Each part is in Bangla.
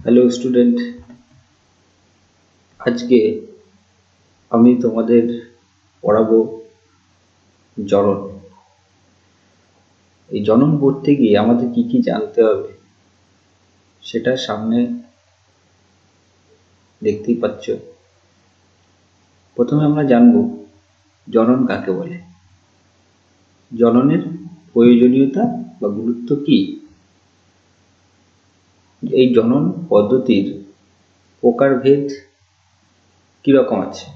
হ্যালো স্টুডেন্ট, আজকে আমি তোমাদের পড়াবো জনন। এই জনন পড়তে গিয়ে আমাদের কি কি জানতে হবে সেটা সামনে দেখতেই পাচ্ছ। প্রথমে আমরা জানব জনন কাকে বলে, জননের প্রয়োজনীয়তা বা গুরুত্ব কি, এই জনন পদ্ধতির প্রকারভেদ কিরকম আছে।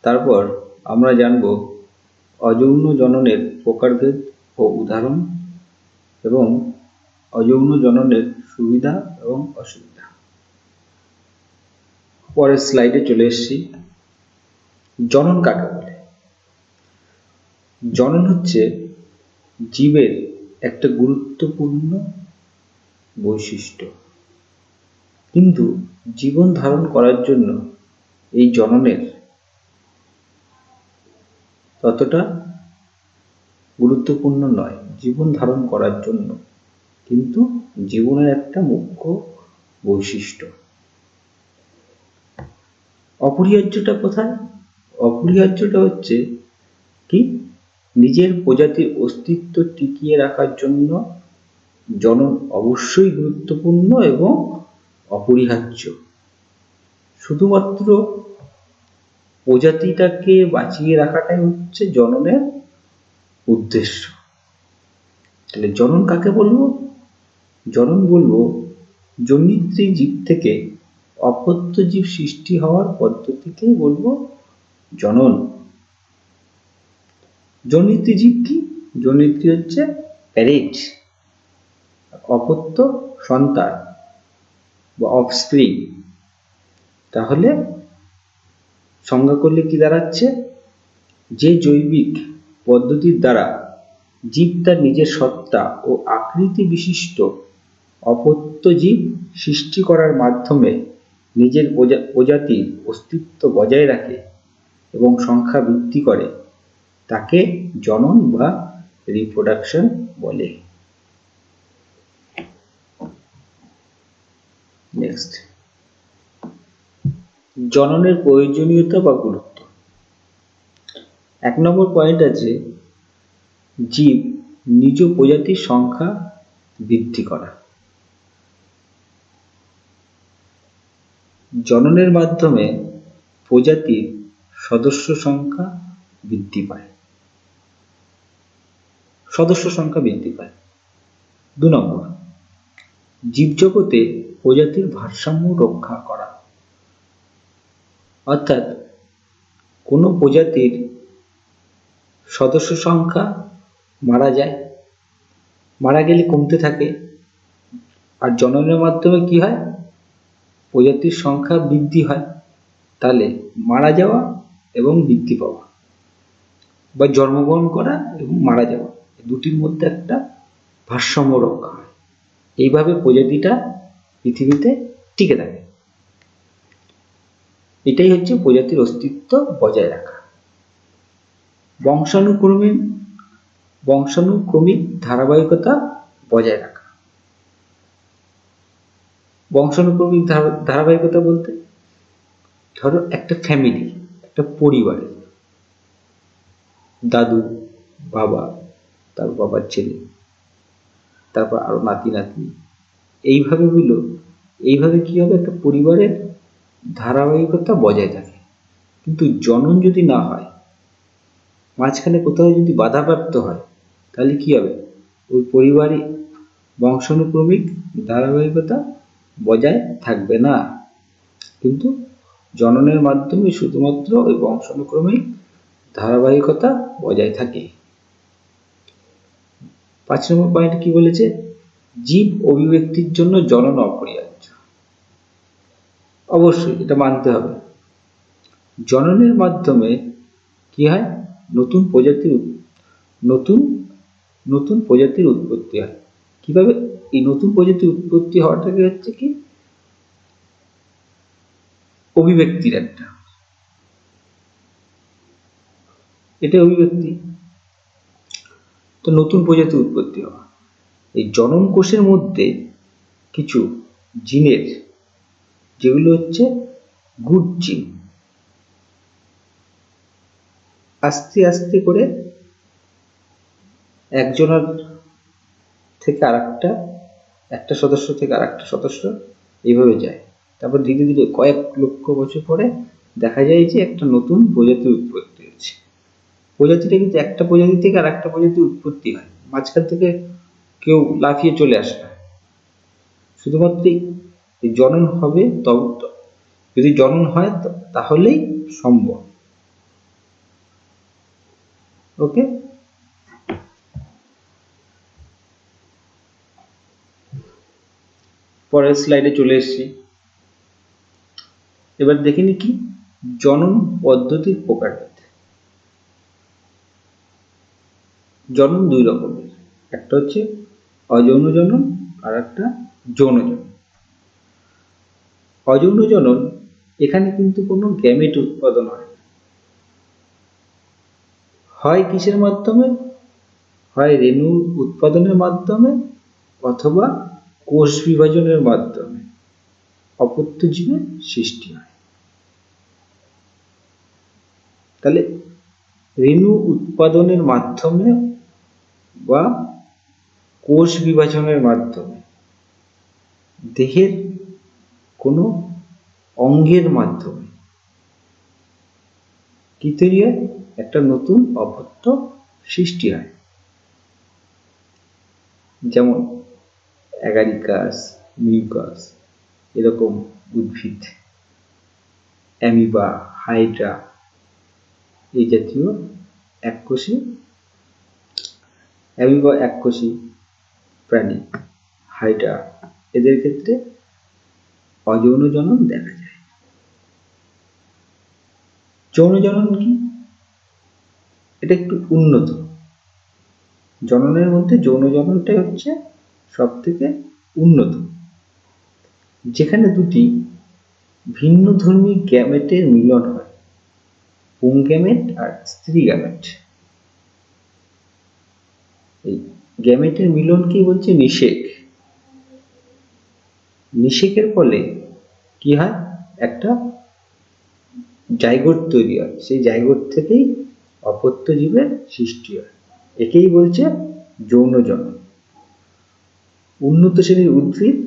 তারপর আমরা জানব অযৌন জননের প্রকারভেদ ও উদাহরণ এবং অযৌন জননের সুবিধা এবং অসুবিধা। পরের স্লাইডে চলে এসেছি। জনন কাকে বলে? জনন হচ্ছে জীবের একটা গুরুত্বপূর্ণ বৈশিষ্ট্য, কিন্তু জীবন ধারণ করার জন্য এই জননের ততটা গুরুত্বপূর্ণ নয়। জীবন ধারণ করার জন্য কিন্তু জীবনের একটা মুখ্য বৈশিষ্ট্য। অপরিহার্যটা কোথায়? অপরিহার্যটা হচ্ছে কি, নিজের প্রজাতির অস্তিত্ব টিকিয়ে রাখার জন্য জনন অবশ্যই গুরুত্বপূর্ণ এবং অপরিহার্য। শুধুমাত্র প্রজাতিটাকে বাঁচিয়ে রাখাটাই হচ্ছে জননের উদ্দেশ্য। তাহলে জনন কাকে বলবো? জনন বলবো জনিত্রী জীব থেকে অপত্য জীব সৃষ্টি হওয়ার পদ্ধতিকেই বলবো জনন। জনিত্রী জীব কি? জনিত্রী হচ্ছে প্যারেন্ট, অপত্য সন্তান বা অফস্প্রিং। তাহলে সংজ্ঞা করলে কি দাঁড়াচ্ছে? যে জৈবিক পদ্ধতির দ্বারা জীব তার নিজের সত্তা ও আকৃতি বিশিষ্ট অপত্য জীব সৃষ্টি করার মাধ্যমে নিজের প্রজাতির অস্তিত্ব বজায় রাখে এবং সংখ্যা বৃদ্ধি করে, তাকে জনন বা রিপ্রোডাকশন বলে। নেক্সট, জননের প্রয়োজনীয়তা বা গুরুত্ব। 1 নম্বর পয়েন্ট আছে জীব নিজ প্রজাতির সংখ্যা বৃদ্ধি করা। জননের মাধ্যমে প্রজাতির সদস্য সংখ্যা বৃদ্ধি পায়। 2 নম্বর, জীবজগতে প্রজাতির ভারসাম্য রক্ষা করা। অর্থাৎ কোনো প্রজাতির সদস্য সংখ্যা মারা যায়, মারা গেলে কমতে থাকে, আর জননের মাধ্যমে কি হয়? প্রজাতির সংখ্যা বৃদ্ধি হয়। তাহলে মারা যাওয়া এবং বৃদ্ধি পাওয়া বা জন্মগ্রহণ করা এবং মারা যাওয়া, দুটির মধ্যে একটা ভারসাম্য রক্ষা হয়। এইভাবে প্রজাতিটা পৃথিবীতে টিকে থাকে। এটাই হচ্ছে প্রজাতির অস্তিত্ব বজায় রাখা। বংশানুক্রমিক ধারাবাহিকতা বজায় রাখা। বংশানুক্রমিক ধারাবাহিকতা বলতে ধরো একটা ফ্যামিলি, একটা পরিবারে দাদু, বাবা, তার বাবার ছেলে, তারপর আরো নাতি নাতনি, এইভাবে কি হবে? একটা পরিবারের ধারাবাহিকতা বজায় থাকে। কিন্তু জনন যদি না হয়, মাঝখানে কোথাও যদি বাধাপ্রাপ্ত হয়, তাহলে কি হবে? ওই পরিবারে বংশানুক্রমিক ধারাবাহিকতা বজায় থাকবে না। কিন্তু জননের মাধ্যমে শুধুমাত্র ওই বংশানুক্রমিক ধারাবাহিকতা বজায় থাকে। 5 নম্বর পয়েন্ট কি বলেছে? জীব অভিব্যক্তির জন্য জনন অপরিহার্য। অবশ্যই এটা মানতে হবে। জননের মাধ্যমে কি হয়? নতুন প্রজাতির উৎপত্তি হয়। কিভাবে এই নতুন প্রজাতির উৎপত্তি হওয়াটাকে হচ্ছে কি, অভিব্যক্তির একটা, এটা অভিব্যক্তি। তো নতুন প্রজাতির উৎপত্তি হওয়া, এই জনন কোষের মধ্যে কিছু জিনের, যেগুলো হচ্ছে গুড জিন, আস্তে আস্তে করে একজনের থেকে একটা সদস্য থেকে আরেকটা সদস্য এইভাবে যায়। তারপর ধীরে ধীরে কয়েক লক্ষ বছর পরে দেখা যায় যে একটা নতুন প্রজাতির উৎপত্তি হচ্ছে। প্রজাতিটা কিন্তু একটা প্রজাতি থেকে আর একটা প্রজাতির উৎপত্তি হয়, মাঝখান থেকে কেউ লাফিয়ে চলে আসে না। শুধুমাত্র জনন হবে, যদি জনন হয় তাহলেই সম্ভব। ওকে, পরের স্লাইডে চলে এসেছি। এবার দেখে নি কি জনন পদ্ধতির প্রকারভেদ। জনন দুই রকমের, একটা হচ্ছে অযৌন জনন আর একটা যৌন জনন। অযৌন জনন, এখানে কিন্তু কোনো গ্যামেট উৎপাদন হয় কিসের মাধ্যমে, হয় রেণু উৎপাদনের মাধ্যমে অথবা কোষ বিভাজনের মাধ্যমে অপত্য জীবের সৃষ্টি হয়। তাহলে রেণু উৎপাদনের মাধ্যমে বা কোষ বিভাজনের মাধ্যমে, দেহের কোনো অঙ্গের মাধ্যমে কি তৈরি হয়, একটা নতুন অপত্য সৃষ্টি হয়। যেমন অ্যাগারিকাস, মিউকাস, এরকম উদ্ভিদ, অ্যামিবা, হাইড্রা, এই জাতীয় এককোষী, অ্যামিবা এককোষী প্রাণী, হাইড্রা, এদের ক্ষেত্রে অযৌন জনন দেখা যায়। যৌন জনন কি? এটা একটু উন্নত। জননের মধ্যে যৌন জননটা হচ্ছে সব থেকে উন্নত, যেখানে দুটি ভিন্নধর্মী গ্যামেটের মিলন হয়, পুংগ্যামেট আর স্ত্রী গ্যামেট। এই গ্যামেটের মিলনকে বলছে নিষেক। নিষেকের ফলে কি হয়, একটা জাইগোট তৈরি হয়, সেই জাইগোট থেকেই অপত্য জীবের সৃষ্টি হয়। একেই বলছে যৌন জনন। উন্নত শ্রেণীর উদ্ভিদ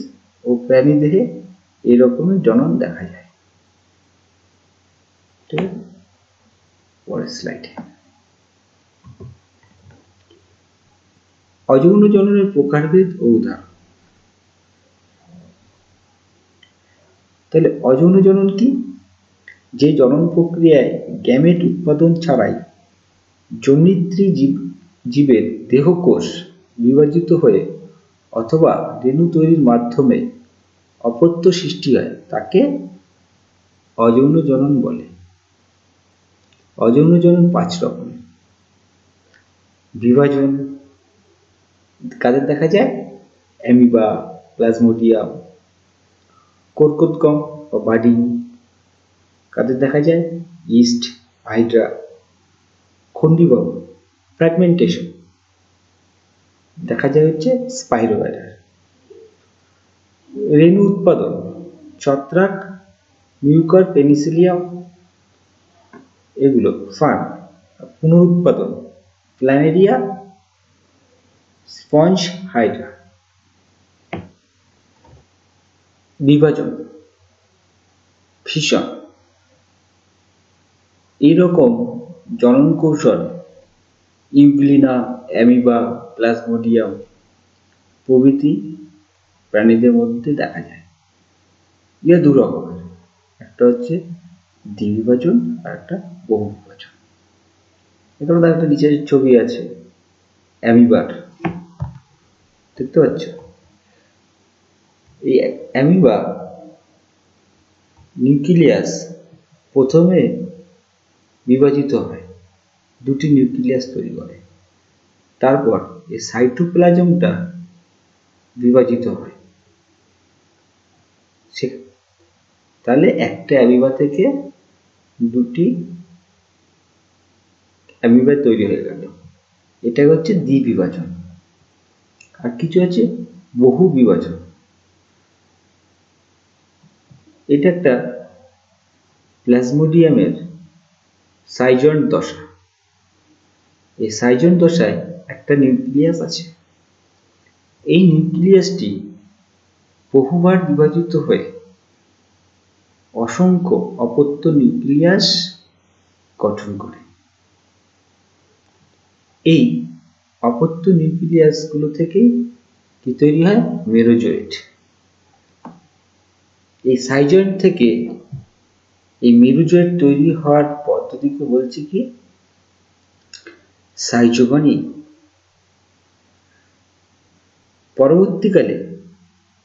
ও প্রাণী দেহে এরকমই জনন দেখা যায়। ঠিক আছে, পরের স্লাইডে। অযৌন জননের প্রকারভেদ ও উদাহরণ। তাহলে অযৌন জনন কি? যে জনন প্রক্রিয়ায় গ্যামেট উৎপাদন ছাড়াই জনিত্রী জীবের দেহকোষ বিভাজিত হয়ে অথবা রেণু তৈরির মাধ্যমে অপত্য সৃষ্টি হয়, তাকে অযৌন জনন বলে। অযৌন জনন 5 রকমের। বিভাজন কাদের দেখা যায়? Amoeba, plasmodium. কর্কোদ্গম বা বাডিং কাদের দেখা যায়? East, Hydra. খন্ডিবম, ফ্র্যাগমেন্টেশন দেখা যায় হচ্ছে স্পাইরোগাইডার। রেণু উৎপাদন ছত্রাক, মিউকার, পেনিসিলিয়াম, এগুলো ফার্ন। পুনরুৎপাদন প্ল্যানেরিয়া, স্পঞ্জ, হাইড্রা। বিভাজন ফিশন। এইরকম জনন কৌশল ইউগ্লিনা, অ্যামিবা, প্লাজমোডিয়াম প্রভৃতি প্রাণীদের মধ্যে দেখা যায়। ইয়া দু রকমের, একটা হচ্ছে দ্বিবিভাজন আর একটা বহুবিভাজন। এখানে একটা নিচের ছবি আছে অ্যামিবার, দেখতে পাচ্ছ? এই অ্যামিবা নিউক্লিয়াস প্রথমে বিভাজিত হয়, দুটি নিউক্লিয়াস তৈরি করে, তারপর এই সাইটোপ্লাজমটা বিভাজিত হয়। তাহলে একটা অ্যামিবা থেকে দুটি অ্যামিবা তৈরি হয়ে গেল, এটা হচ্ছে দ্বিবিভাজন। আর কিছু আছে বহু বিভাজন। এটা একটা প্লাজমোডিয়ামের সাইজন্ট দশা। এই সাইজন্ট দশায় একটা নিউক্লিয়াস আছে। এই নিউক্লিয়াসটি বহুবার বিভাজিত হয়ে অসংখ্য অপত্য নিউক্লিয়াস গঠন করে। এই অপত্য নিউক্লিয়াসগুলো থেকেই কি তৈরি হয়? মেরোজয়েড। এই সাইজয়েড থেকে এই মেরোজয়েড তৈরি হওয়ার পদ্ধতিকে বলছি কি? সাইজোগনি। পরবর্তীকালে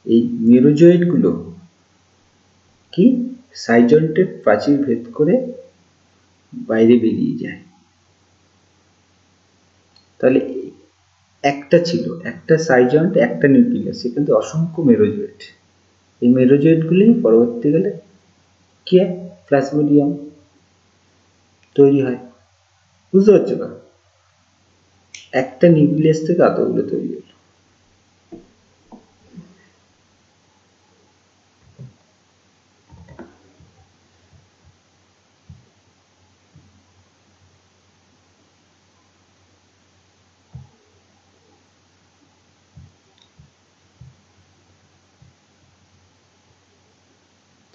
এই মেরোজয়েডগুলো কি সাইজয়েডের প্রাচীর ভেদ করে বাইরে বেরিয়ে যায়। তাহলে একটা ছিল, একটা সাইজয়েড, একটা নিউক্লিয়াস, সেখানে অসংখ্য মেরোজয়েড। এই মেরোজয়েডগুলি পরবর্তীকালে কি হয়? প্লাজমোডিয়াম তৈরি হয়। বুঝতে পারছো না? একটা নিউক্লিয়াস থেকে এতগুলো তৈরি হলো।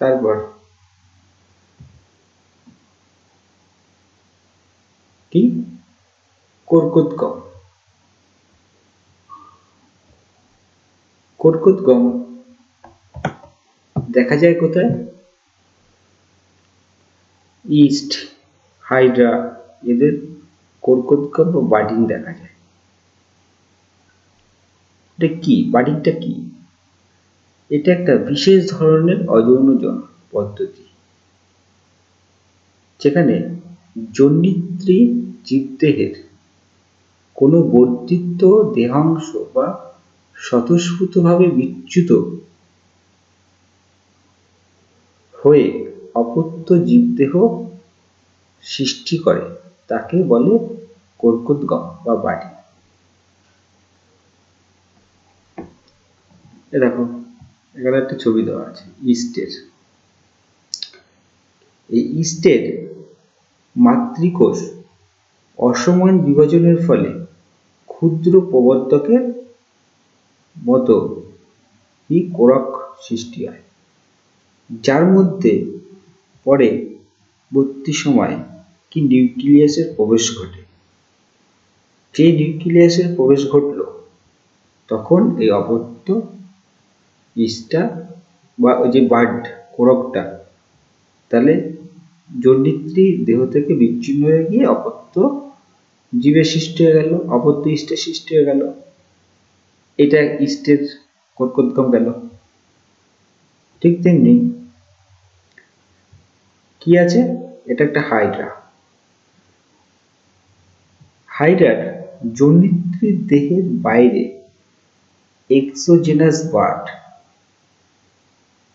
তারপর কি? কর্কটগম। কর্কটগম দেখা যায় কোথায়? ইস্ট, হাইড্রা, এদের কর্কটগম বা বাডিং দেখা যায়। এটা কি? বাডিংটা কি? এটা একটা বিশেষ ধরনের অযৌনজন পদ্ধতি, যেখানে জনিত্রী জীবদেহের কোনো বর্ধিত দেহাংশ বা স্বতঃস্ফূর্তভাবে বিচ্যুত হয়ে অপত্য জীবদেহ সৃষ্টি করে, তাকে বলে কর্কটগম বা বাডি। দেখো এখানে একটা ছবি দেওয়া আছে ইস্টের। এই ইস্টের মাতৃকোষ অসমান বিভাজনের ফলে ক্ষুদ্র প্রবর্ধকের মতো এই কোরক সৃষ্টি হয়, যার মধ্যে পরবর্তী সময়ে কি নিউক্লিয়াসের প্রবেশ ঘটে। যে নিউক্লিয়াসের প্রবেশ ঘটল, তখন এই অপত্য ইস্টটা বা ওই যে বার্ড কোরকটা, তাহলে জনিত্রী দেহ থেকে বিচ্ছিন্ন হয়ে গিয়ে অপত্য জীবের সৃষ্টি হয়ে গেল, অপত্য ইস্টের সৃষ্টি হয়ে গেল। এটা ইস্টের কর্কটগম গেল। ঠিক তেমনি কি আছে? এটা একটা হাইড্রা। হাইড্রার জনিত্রী দেহের বাইরে এক্সোজেনাস বার্ড,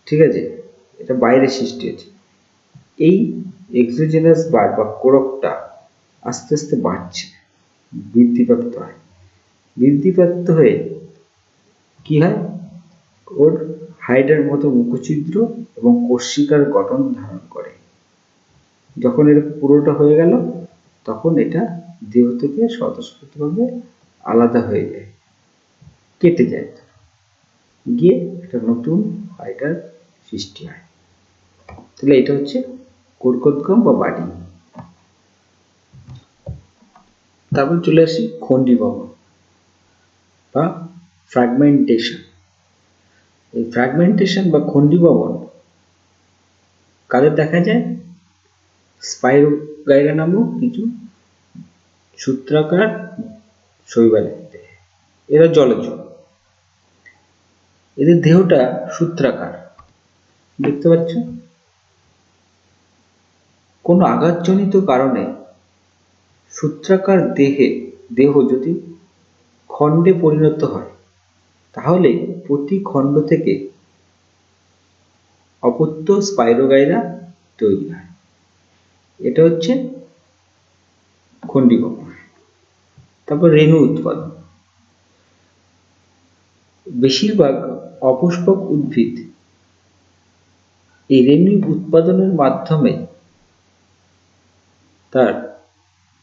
ঠিক আছে, এটা বাইরে সৃষ্টি হয়েছে। এই এক্সোজেনাস বার্ড বা কোরকটা আস্তে আস্তে বাড়ছে, বৃদ্ধিপ্রাপ্ত হয়। বৃদ্ধিপ্রাপ্ত হয়ে কি হয়? ওর হাইড্রার মতো মুখছিদ্র এবং কোষিকার গঠন ধারণ করে। যখন এটা পুরোটা হয়ে গেল, তখন এটা দেহ থেকে স্বতঃস্ফূর্তভাবে আলাদা হয়ে যায়, কেটে যায়, গিয়ে একটা নতুন হাইড্রার সৃষ্টি হয়। তাহলে এটা হচ্ছে কর্কটগম বা বাডি। তারপর চলে আসি খণ্ডীভবন বা ফ্র্যাগমেন্টেশন। এই ফ্র্যাগমেন্টেশন বা খণ্ডীভবন কাদের দেখা যায়? স্পাইরোগাইরা নামক কিছু সূত্রাকার শৈবালের দেহে। এরা জলজ, এদের দেহটা সূত্রাকার, দেখতে পাচ্ছ? কোনো আঘাতজনিত কারণে সূত্রাকার দেহ যদি খণ্ডে পরিণত হয়, তাহলে প্রতি খণ্ড থেকে অপত্য স্পাইরোগাইরা তৈরি হয়। এটা হচ্ছে খণ্ডীভবন। তারপর রেণু উৎপাদন। বেশিরভাগ অপুষ্পক উদ্ভিদ এই রেণু উৎপাদনের মাধ্যমে তার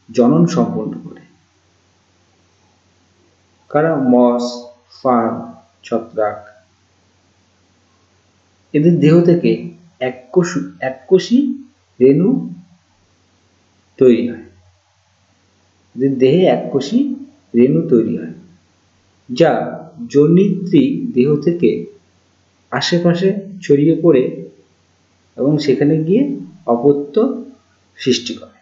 জনন সম্পন্ন করে। কারা? মস, ফার্ন, ছত্রাক। এদের দেহ থেকে এককোষী রেণু তৈরি হয়। এদের দেহে এককোষী রেণু তৈরি হয়, যা জনিত্রী দেহ থেকে আশেপাশে ছড়িয়ে পড়ে এবং সেখানে গিয়ে অপত্য সৃষ্টি করে।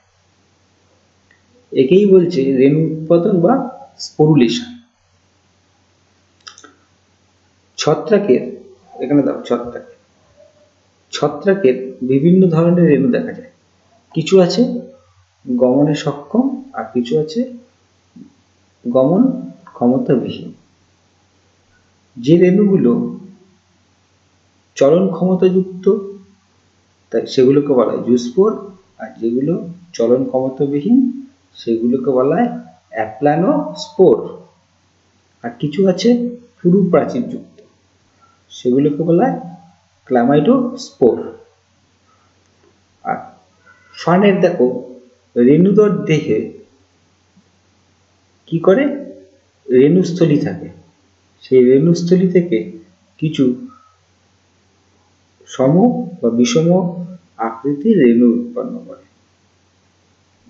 একেই বলছে রেণু উৎপাদন বা স্পোরুলেশন। ছত্রাকের, এখানে দাও, ছত্রাকের বিভিন্ন ধরনের রেণু দেখা যায়। কিছু আছে গমনে সক্ষম আর কিছু আছে গমন ক্ষমতাবিহীন। যে রেণুগুলো চলন ক্ষমতাযুক্ত তাই সেগুলোকে বলা হয় জুস্পোর, আর যেগুলো চলন ক্ষমতাবিহীন সেগুলোকে বলা হয় অ্যাপ্লানোস্পোর। আর কিছু আছে পুরু প্রাচীরযুক্ত, সেগুলোকে বলা হয় ক্লামাইডোস্পোর। আর ফার্নের দেখো রেণুদর দেহে কি করে? রেণুস্থলী থাকে, সেই রেণুস্থলী থেকে কিছু সম বা বিষম আকৃতির রেণু উৎপন্ন করে।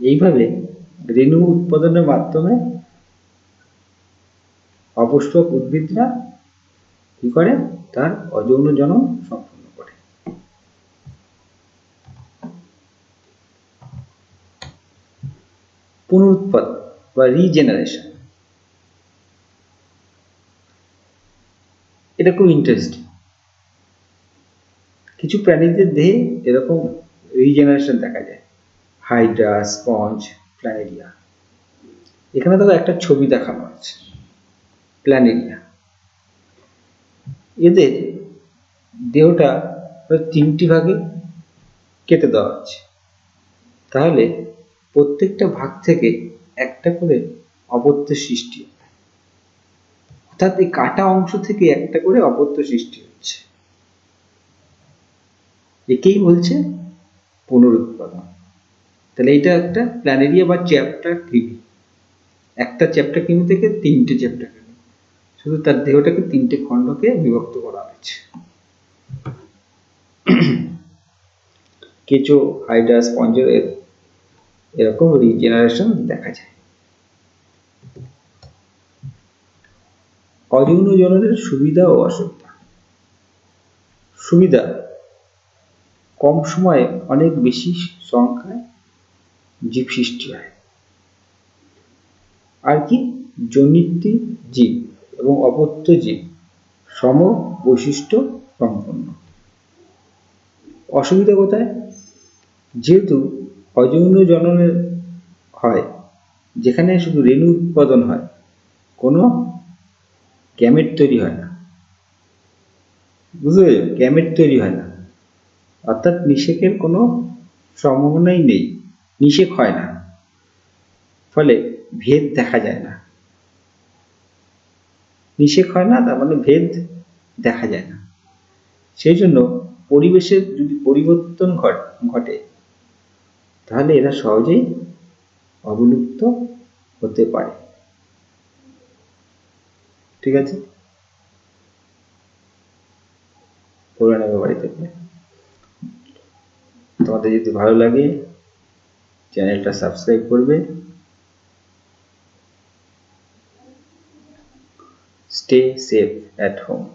এইভাবে রেণু উৎপাদনের মাধ্যমে অপুষ্পক উদ্ভিদরা কি করে? তার অযৌন জনন সম্পন্ন করে। পুনরুৎপাদন বা রিজেনারেশন, এটা খুব ইন্টারেস্টিং। কিছু প্রাণীদের দেহে এরকম রিজেনারেশন দেখা যায়, হাইড্রা, স্পঞ্জ, প্ল্যানেরিয়া। এখানে দেখো একটা ছবি দেখানো আছে, প্ল্যানেরিয়া। এদের দেহটা তিনটি ভাগে কেটে দেওয়া আছে, তাহলে প্রত্যেকটা ভাগ থেকে একটা করে অপত্য সৃষ্টি হয়। অর্থাৎ এই কাটা অংশ থেকে একটা করে অপত্য সৃষ্টি হচ্ছে। একেই বলছে পুনরুৎপাদন। তাহলে এটা একটা প্ল্যানেরিয়া বা চ্যাপ্টা কৃমি। একটা চ্যাপ্টা কৃমি থেকে তিনটে চ্যাপ্টা কৃমি, শুধু তার দেহটাকে তিনটে খণ্ডকে বিভক্ত করা হয়েছে। কিছু হাইড্রা, স্পঞ্জের এরকম রিজেনারেশন দেখা যায়। অযৌন জননের সুবিধা ও অসুবিধা। সুবিধা: কম সময়ে অনেক বেশি সংখ্যায় জীব সৃষ্টি হয়। আর কি? জনিত্রী জীব এবং অপত্য জীব সম বৈশিষ্ট্য সম্পন্ন। অসুবিধা কোথায়? যেহেতু অযৌন জননের হয়, যেখানে শুধু রেণু উৎপাদন হয়, কোনো গ্যামেট তৈরি হয় না। বুঝতে পেরেছো? গ্যামেট তৈরি হয় না, অর্থাৎ নিষেকের কোনো সম্ভাবনাই নেই, নিষেক হয় না, ফলে ভেদ দেখা যায় না। নিষেক হয় না, তার মানে ভেদ দেখা যায় না। সেই জন্য পরিবেশের যদি পরিবর্তন ঘটে তাহলে এরা সহজেই অবলুপ্ত হতে পারে। ঠিক আছে, পড়ে নেবে বাড়ি থেকে। তোমাদের যদি ভালো লাগে চ্যানেলটা সাবস্ক্রাইব করবে। Stay safe at home.